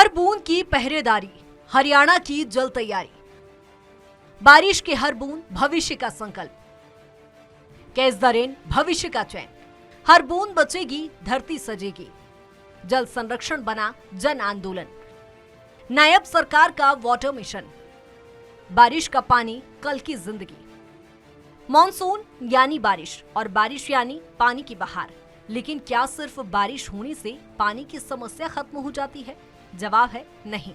हर बूंद की पहरेदारी, हरियाणा की जल तैयारी। बारिश की हर बूंद भविष्य का संकल्प। कैच द रेन, भविष्य का चैन। हर बूंद बचेगी, धरती सजेगी। जल संरक्षण बना जन आंदोलन। नायब सरकार का वाटर मिशन। बारिश का पानी, कल की जिंदगी। मॉनसून यानी बारिश और बारिश यानी पानी की बहार। लेकिन क्या सिर्फ बारिश होने से पानी की समस्या खत्म हो जाती है? जवाब है नहीं,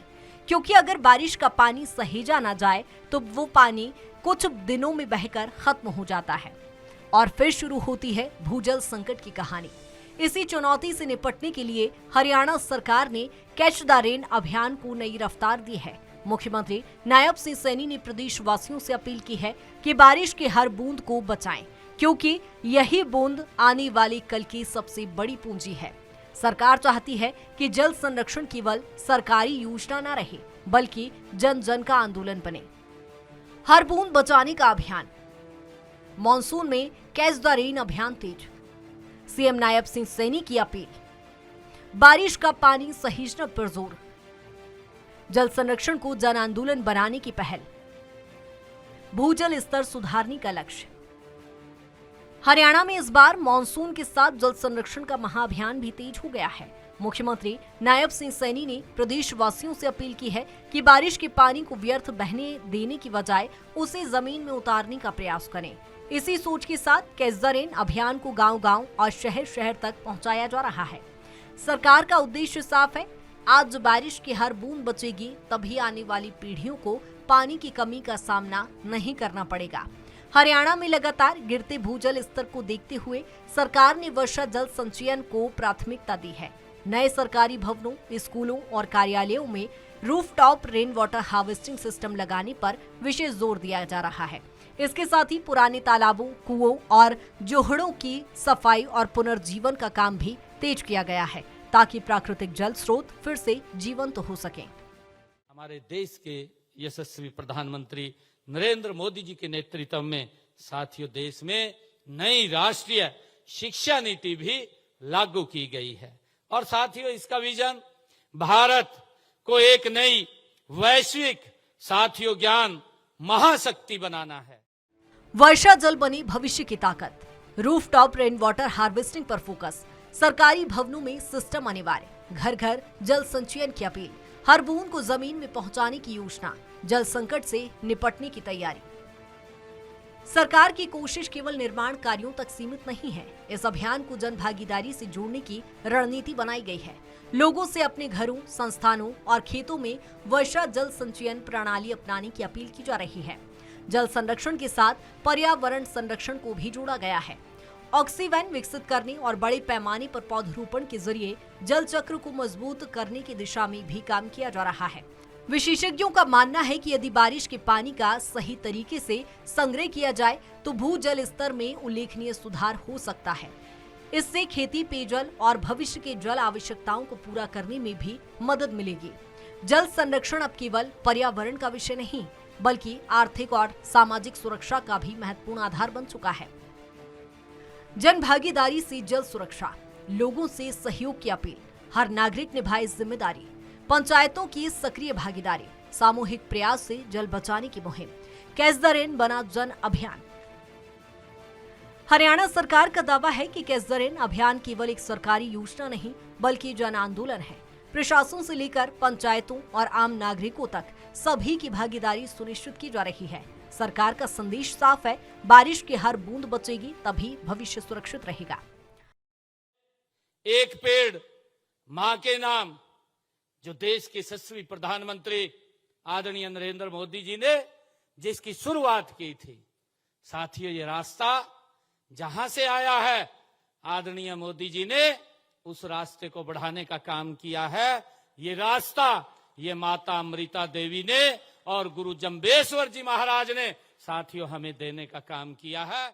क्योंकि अगर बारिश का पानी सहेजा ना जाए तो वो पानी कुछ दिनों में बहकर खत्म हो जाता है और फिर शुरू होती है भूजल संकट की कहानी। इसी चुनौती से निपटने के लिए हरियाणा सरकार ने कैच द रेन अभियान को नई रफ्तार दी है। मुख्यमंत्री नायब सिंह सैनी ने प्रदेशवासियों से अपील की है कि बारिश के हर बूंद को बचाएं, क्योंकि यही बूंद आने वाली कल की सबसे बड़ी पूंजी है। सरकार चाहती है कि जल संरक्षण केवल सरकारी योजना न रहे, बल्कि जन जन का आंदोलन बने। हर बूंद बचाने का अभियान। मॉनसून में कैच द रेन अभियान तेज। सीएम नायब सिंह सैनी की अपील। बारिश का पानी सहेजने पर जोर। जल संरक्षण को जन आंदोलन बनाने की पहल। भूजल स्तर सुधारने का लक्ष्य। हरियाणा में इस बार मॉनसून के साथ जल संरक्षण का महाअभियान भी तेज हो गया है। मुख्यमंत्री नायब सिंह सैनी ने प्रदेशवासियों से अपील की है कि बारिश के पानी को व्यर्थ बहने देने की बजाय उसे जमीन में उतारने का प्रयास करें। इसी सोच के साथ कैच द रेन अभियान को गांव-गांव और शहर-शहर तक पहुंचाया जा रहा है। सरकार का उद्देश्य साफ है, आज बारिश की हर बूंद बचेगी, तभी आने वाली पीढ़ियों को पानी की कमी का सामना नहीं करना पड़ेगा। हरियाणा में लगातार गिरते भूजल स्तर को देखते हुए सरकार ने वर्षा जल संचयन को प्राथमिकता दी है। नए सरकारी भवनों, स्कूलों और कार्यालयों में rooftop rain water harvesting system लगाने पर विशेष जोर दिया जा रहा है। इसके साथ ही पुराने तालाबों, कुओं और जोहड़ों की सफाई और पुनर्जीवन का काम भी तेज किया गया है, ताकि प्राकृतिक जल स्रोत फिर से जीवंत हो सकें। हमारे देश के यशस्वी प्रधानमंत्री नरेंद्र मोदी जी के नेतृत्व में साथियों देश में नई राष्ट्रीय शिक्षा नीति भी लागू की गई है और साथियों इसका विजन भारत को एक नई वैश्विक साथियों ज्ञान महाशक्ति बनाना है। वर्षा जल बनी भविष्य की ताकत। रूफटॉप रेन वाटर हार्वेस्टिंग पर फोकस। सरकारी भवनों में सिस्टम अनिवार्य। घर घर जल संचयन की अपील। हर बूंद को जमीन में पहुंचाने की योजना। जल संकट से निपटने की तैयारी। सरकार की कोशिश केवल निर्माण कार्यों तक सीमित नहीं है। इस अभियान को जन भागीदारी से जोड़ने की रणनीति बनाई गई है। लोगों से अपने घरों, संस्थानों और खेतों में वर्षा जल संचयन प्रणाली अपनाने की अपील की जा रही है। जल संरक्षण के साथ पर्यावरण संरक्षण को भी जोड़ा गया है। ऑक्सीवैन विकसित करने और बड़े पैमाने पर पौधरोपण के जरिए जल चक्र को मजबूत करने की दिशा में भी काम किया जा रहा है। विशेषज्ञों का मानना है कि यदि बारिश के पानी का सही तरीके से संग्रह किया जाए तो भूजल स्तर में उल्लेखनीय सुधार हो सकता है। इससे खेती, पेयजल और भविष्य के जल आवश्यकताओं को पूरा करने में भी मदद मिलेगी। जल संरक्षण अब केवल पर्यावरण का विषय नहीं, बल्कि आर्थिक और सामाजिक सुरक्षा का भी महत्वपूर्ण आधार बन चुका है। जन भागीदारी से जल सुरक्षा। लोगों से सहयोग की अपील। हर नागरिक निभाए जिम्मेदारी। पंचायतों की सक्रिय भागीदारी। सामूहिक प्रयास से जल बचाने की मुहिम। कैच द रेन बना जन अभियान। हरियाणा सरकार का दावा है कि कैच द रेन अभियान केवल एक सरकारी योजना नहीं, बल्कि जन आंदोलन है। प्रशासन से लेकर पंचायतों और आम नागरिकों तक सभी की भागीदारी सुनिश्चित की जा रही है। सरकार का संदेश साफ है, बारिश की हर बूंद बचेगी, तभी भविष्य सुरक्षित रहेगा। एक पेड़ मां के नाम, जो देश के यशस्वी प्रधानमंत्री आदरणीय नरेंद्र मोदी जी ने जिसकी शुरुआत की थी, साथियों ये रास्ता जहां से आया है, आदरणीय मोदी जी ने उस रास्ते को बढ़ाने का काम किया है। ये रास्ता ये माता अमृता देवी ने और गुरु जम्बेश्वर जी महाराज ने साथियों हमें देने का काम किया है।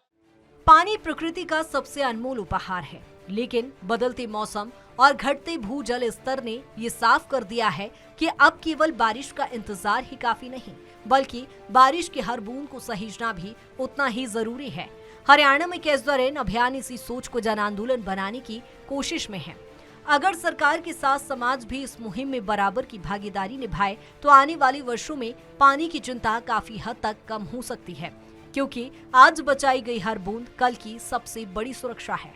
पानी प्रकृति का सबसे अनमोल उपहार है, लेकिन बदलते मौसम और घटते भूजल स्तर ने ये साफ कर दिया है कि अब केवल बारिश का इंतजार ही काफी नहीं, बल्कि बारिश की हर बूंद को सहेजना भी उतना ही जरूरी है। हरियाणा में कैच द रेन अभियान इसी सोच को जन आंदोलन बनाने की कोशिश में है। अगर सरकार के साथ समाज भी इस मुहिम में बराबर की भागीदारी निभाए तो आने वाले वर्षों में पानी की चिंता काफी हद तक कम हो सकती है, क्योंकि आज बचाई गई हर बूंद कल की सबसे बड़ी सुरक्षा है।